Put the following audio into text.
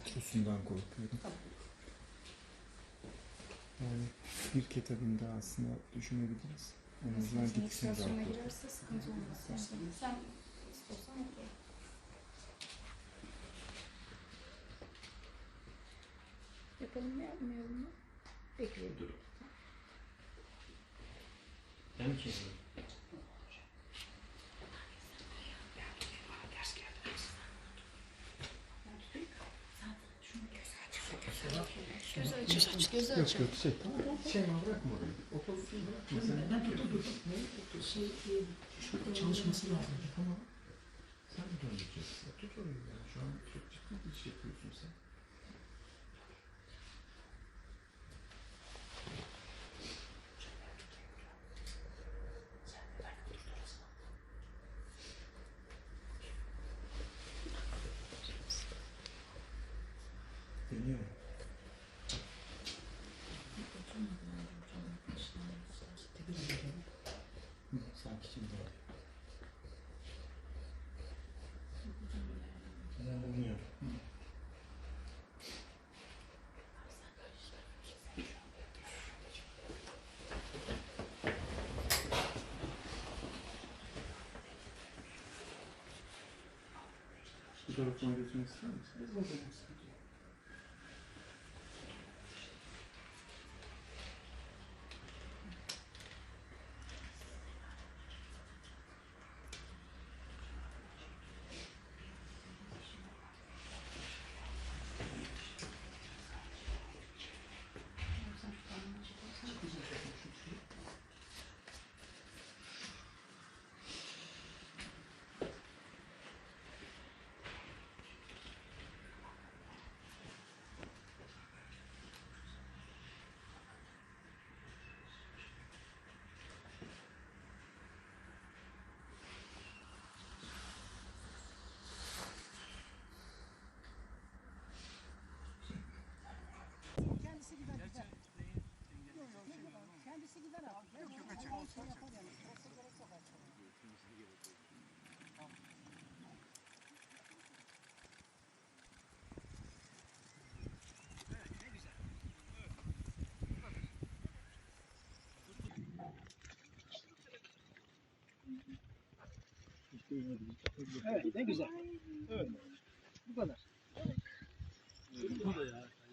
metrosundan korkuyorum. Yani bir kitabın daha aslında düşünebiliriz. En azından Senin gitsin istasyona zaten. girerse sıkıntı olmaz. Yani sen istiyorsan okey. Yapalım mı yapmayalım mı? Bekleyelim. Dur. Ben mi kesin? Gözü açık. Gözü Yok açık. yok şey bırakma orayı. Otobüsü bırakma. Ben dur. Şurada çalışması lazım. Tamam. Sen mi döndüreceksin? Tut orayı ya. Şu an çok ciddi bir iş yapıyorsun sen. Deniyorum. Sanki şimdi oluyor. Deniyorum. Bu taraftan geçmek ister misiniz? Kendisi gider. Kendisi gider abi. Yok açık. Şey yapar yani. Olsa gerek yok artık. Evet, ne güzel. Öyle. Bu kadar. Bu da ya.